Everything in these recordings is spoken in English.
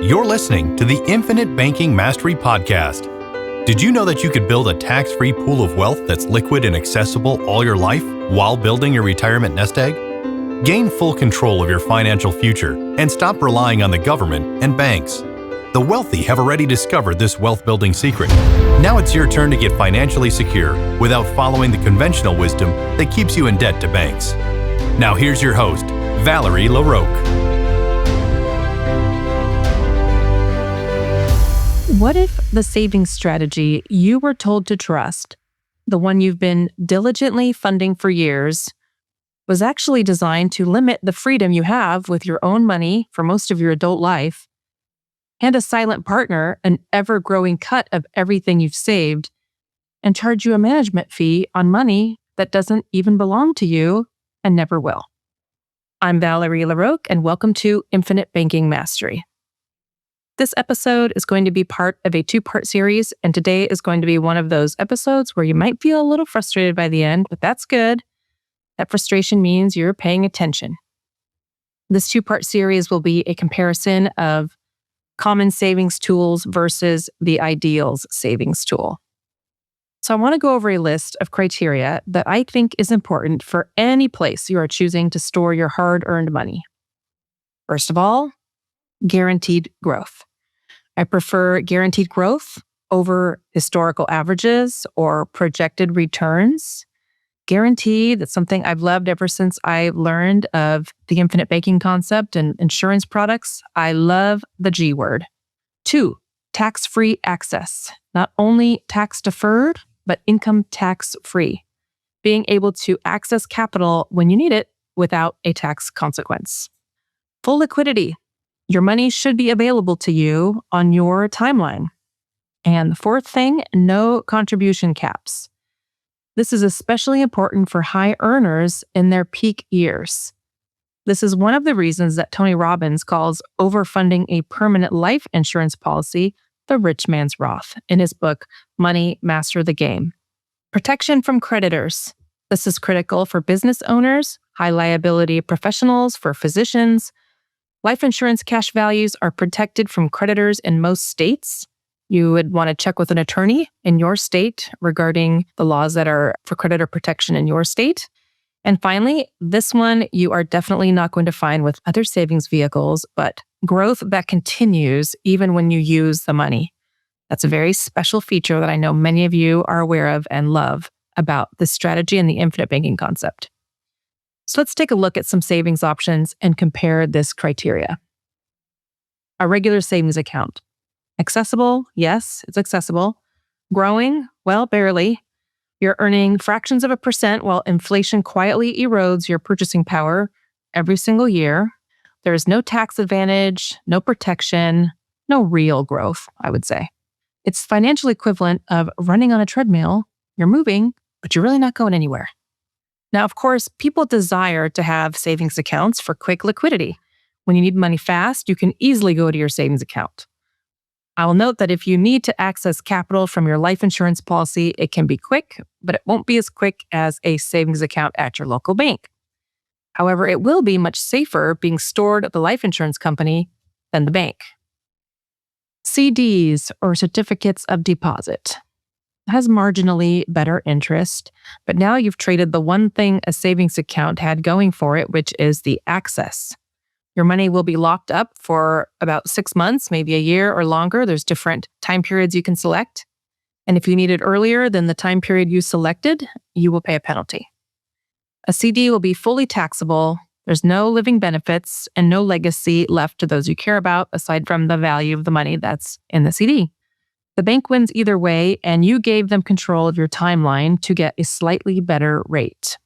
You're listening to the Infinite Banking Mastery Podcast. Did you know that you could build a tax-free pool of wealth that's liquid and accessible all your life while building your retirement nest egg? Gain full control of your financial future and stop relying on the government and banks. The wealthy have already discovered this wealth-building secret. Now it's your turn to get financially secure without following the conventional wisdom that keeps you in debt to banks. Now here's your host, Valerie LaRocque. What if the savings strategy you were told to trust, the one you've been diligently funding for years, was actually designed to limit the freedom you have with your own money for most of your adult life, and a silent partner an ever-growing cut of everything you've saved, and charge you a management fee on money that doesn't even belong to you and never will? I'm Valerie LaRocque, and welcome to Infinite Banking Mastery. This episode is going to be part of a two-part series, and today is going to be one of those episodes where you might feel a little frustrated by the end, but that's good. That frustration means you're paying attention. This two-part series will be a comparison of common savings tools versus the ideals savings tool. So I want to go over a list of criteria that I think is important for any place you are choosing to store your hard-earned money. First of all, guaranteed growth. I prefer guaranteed growth over historical averages or projected returns. Guaranteed, that's something I've loved ever since I learned of the infinite banking concept and insurance products. I love the G word. 2, tax-free access. Not only tax-deferred, but income tax-free. Being able to access capital when you need it without a tax consequence. Full liquidity. Your money should be available to you on your timeline. And the fourth thing, no contribution caps. This is especially important for high earners in their peak years. This is one of the reasons that Tony Robbins calls overfunding a permanent life insurance policy the rich man's ROTH in his book, Money, Master the Game. Protection from creditors. This is critical for business owners, high liability professionals, for physicians. Life insurance cash values are protected from creditors in most states. You would want to check with an attorney in your state regarding the laws that are for creditor protection in your state. And finally, this one you are definitely not going to find with other savings vehicles, but growth that continues even when you use the money. That's a very special feature that I know many of you are aware of and love about this strategy and the infinite banking concept. So let's take a look at some savings options and compare this criteria. A regular savings account. Accessible? Yes, it's accessible. Growing? Well, barely. You're earning fractions of a percent while inflation quietly erodes your purchasing power every single year. There is no tax advantage, no protection, no real growth, I would say. It's financial equivalent of running on a treadmill. You're moving, but you're really not going anywhere. Now, of course, people desire to have savings accounts for quick liquidity. When you need money fast, you can easily go to your savings account. I will note that if you need to access capital from your life insurance policy, it can be quick, but it won't be as quick as a savings account at your local bank. However, it will be much safer being stored at the life insurance company than the bank. CDs, or certificates of deposit, has marginally better interest, but now you've traded the one thing a savings account had going for it, which is the access. Your money will be locked up for about 6 months, maybe a year or longer. There's different time periods you can select. And if you need it earlier than the time period you selected, you will pay a penalty. A CD will be fully taxable. There's no living benefits and no legacy left to those you care about aside from the value of the money that's in the CD. The bank wins either way, and you gave them control of your timeline to get a slightly better rate.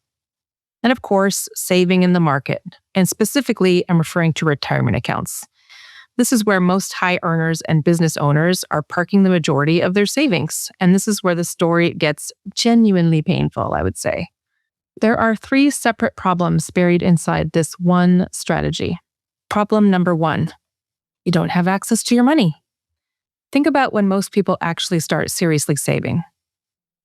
And of course, saving in the market. And specifically, I'm referring to retirement accounts. This is where most high earners and business owners are parking the majority of their savings. And this is where the story gets genuinely painful, I would say. There are 3 separate problems buried inside this one strategy. Problem number 1, you don't have access to your money. Think about when most people actually start seriously saving.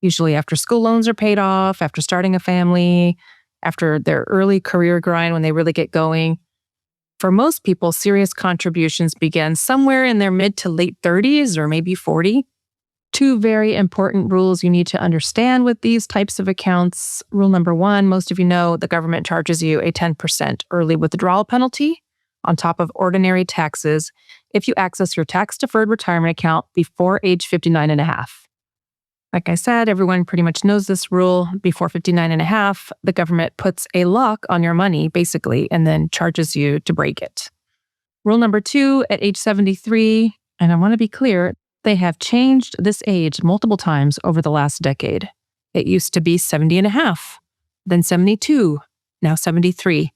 Usually after school loans are paid off, after starting a family, after their early career grind when they really get going. For most people, serious contributions begin somewhere in their mid to late 30s or maybe 40. Two very important rules you need to understand with these types of accounts. Rule number one, most of you know the government charges you a 10% early withdrawal penalty on top of ordinary taxes if you access your tax-deferred retirement account before age 59 and a half. Like I said, everyone pretty much knows this rule. Before 59 and a half, the government puts a lock on your money, basically, and then charges you to break it. Rule number two, at age 73, and I want to be clear, they have changed this age multiple times over the last decade. It used to be 70 and a half, then 72, now 73.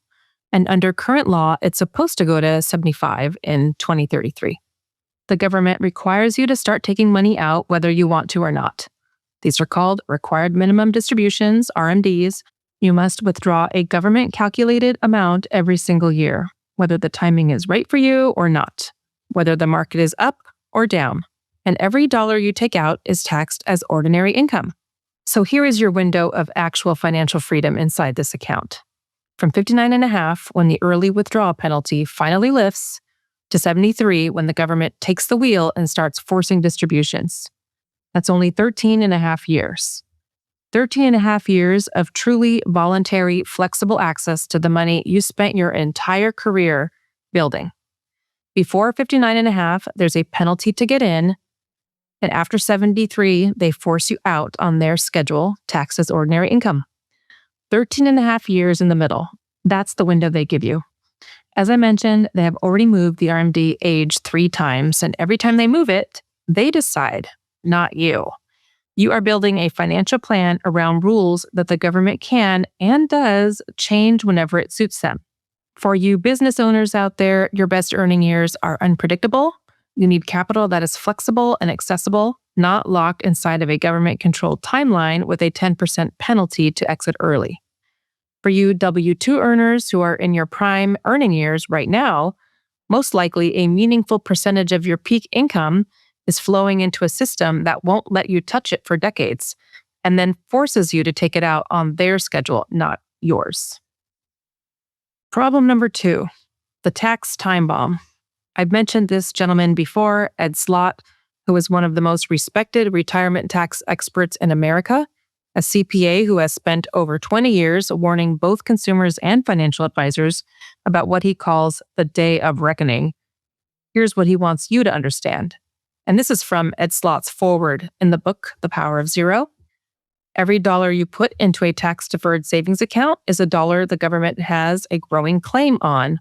And under current law, it's supposed to go to 75 in 2033. The government requires you to start taking money out whether you want to or not. These are called required minimum distributions, RMDs. You must withdraw a government-calculated amount every single year, whether the timing is right for you or not, whether the market is up or down. And every dollar you take out is taxed as ordinary income. So here is your window of actual financial freedom inside this account. From 59 and a half, when the early withdrawal penalty finally lifts, to 73, when the government takes the wheel and starts forcing distributions. That's only 13 and a half years. 13 and a half years of truly voluntary, flexible access to the money you spent your entire career building. Before 59 and a half, there's a penalty to get in. And after 73, they force you out on their schedule, taxed as ordinary income. 13 and a half years in the middle. That's the window they give you. As I mentioned, they have already moved the RMD age 3 times, and every time they move it, they decide, not you. You are building a financial plan around rules that the government can and does change whenever it suits them. For you business owners out there, your best earning years are unpredictable. You need capital that is flexible and accessible, not locked inside of a government-controlled timeline with a 10% penalty to exit early. For you W-2 earners who are in your prime earning years right now, most likely a meaningful percentage of your peak income is flowing into a system that won't let you touch it for decades and then forces you to take it out on their schedule, not yours. Problem number 2, the tax time bomb. I've mentioned this gentleman before, Ed Slott, who is one of the most respected retirement tax experts in America, a CPA who has spent over 20 years warning both consumers and financial advisors about what he calls the day of reckoning. Here's what he wants you to understand. And this is from Ed Slott's foreword in the book, The Power of Zero. Every dollar you put into a tax-deferred savings account is a dollar the government has a growing claim on.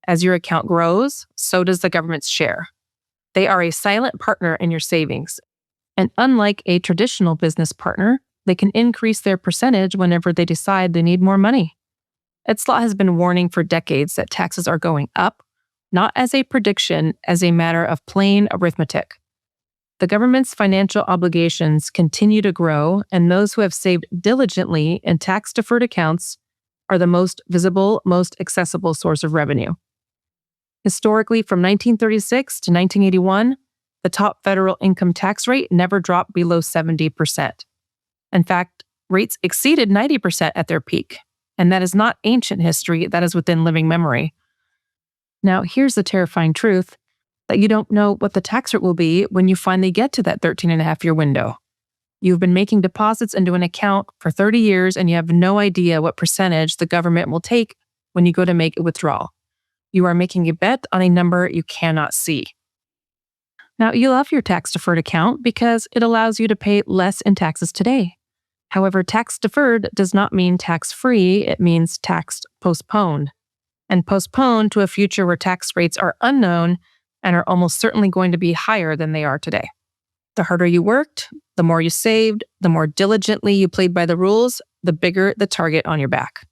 As your account grows, so does the government's share. They are a silent partner in your savings. And unlike a traditional business partner, they can increase their percentage whenever they decide they need more money. Ed Slott has been warning for decades that taxes are going up, not as a prediction, as a matter of plain arithmetic. The government's financial obligations continue to grow, and those who have saved diligently in tax-deferred accounts are the most visible, most accessible source of revenue. Historically, from 1936 to 1981, the top federal income tax rate never dropped below 70%. In fact, rates exceeded 90% at their peak, and that is not ancient history, that is within living memory. Now, here's the terrifying truth, that you don't know what the tax rate will be when you finally get to that 13.5-year window. You've been making deposits into an account for 30 years, and you have no idea what percentage the government will take when you go to make a withdrawal. You are making a bet on a number you cannot see. Now, you love your tax-deferred account because it allows you to pay less in taxes today. However, tax-deferred does not mean tax-free, it means tax-postponed. And postponed to a future where tax rates are unknown and are almost certainly going to be higher than they are today. The harder you worked, the more you saved, the more diligently you played by the rules, the bigger the target on your back.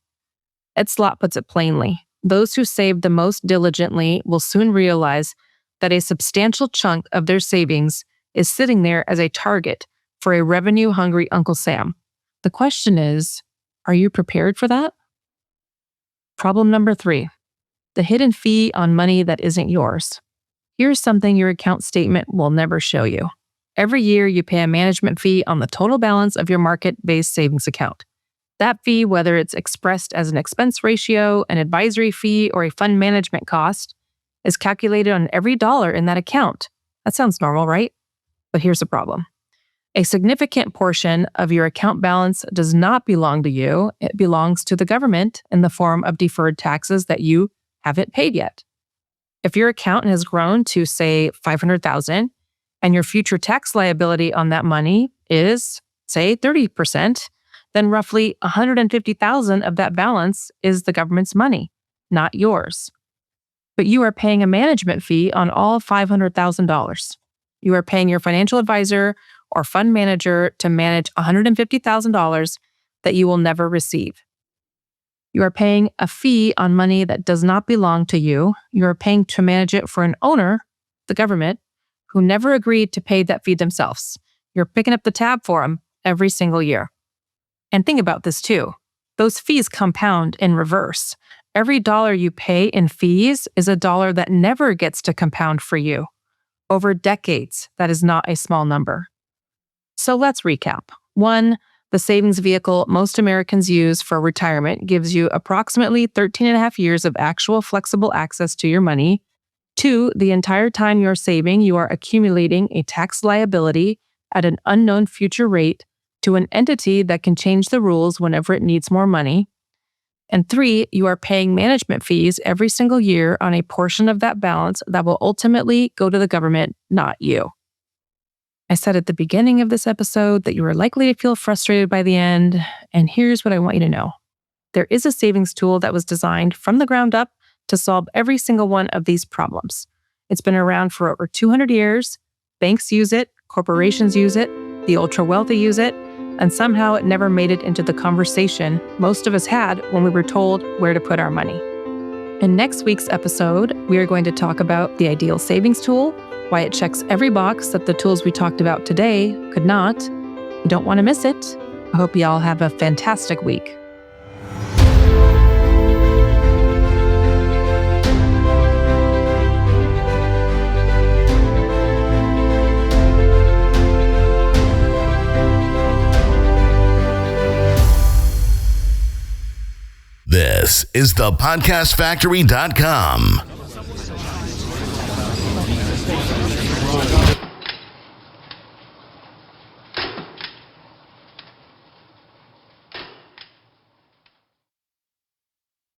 Ed Slott puts it plainly. Those who save the most diligently will soon realize that a substantial chunk of their savings is sitting there as a target for a revenue-hungry Uncle Sam. The question is, are you prepared for that? Problem number 3, the hidden fee on money that isn't yours. Here's something your account statement will never show you. Every year, you pay a management fee on the total balance of your market-based savings account. That fee, whether it's expressed as an expense ratio, an advisory fee, or a fund management cost, is calculated on every dollar in that account. That sounds normal, right? But here's the problem. A significant portion of your account balance does not belong to you. It belongs to the government in the form of deferred taxes that you haven't paid yet. If your account has grown to, say, $500,000, and your future tax liability on that money is, say, 30%, then roughly $150,000 of that balance is the government's money, not yours. But you are paying a management fee on all $500,000. You are paying your financial advisor or fund manager to manage $150,000 that you will never receive. You are paying a fee on money that does not belong to you. You are paying to manage it for an owner, the government, who never agreed to pay that fee themselves. You're picking up the tab for them every single year. And think about this too. Those fees compound in reverse. Every dollar you pay in fees is a dollar that never gets to compound for you. Over decades, that is not a small number. So let's recap. 1, the savings vehicle most Americans use for retirement gives you approximately 13 and a half years of actual flexible access to your money. 2, the entire time you're saving, you are accumulating a tax liability at an unknown future rate to an entity that can change the rules whenever it needs more money. And 3, you are paying management fees every single year on a portion of that balance that will ultimately go to the government, not you. I said at the beginning of this episode that you are likely to feel frustrated by the end, and here's what I want you to know. There is a savings tool that was designed from the ground up to solve every single one of these problems. It's been around for over 200 years. Banks use it, corporations use it, the ultra-wealthy use it, and somehow it never made it into the conversation most of us had when we were told where to put our money. In next week's episode, we are going to talk about the ideal savings tool, why it checks every box that the tools we talked about today could not. You don't want to miss it. I hope you all have a fantastic week. This is thepodcastfactory.com.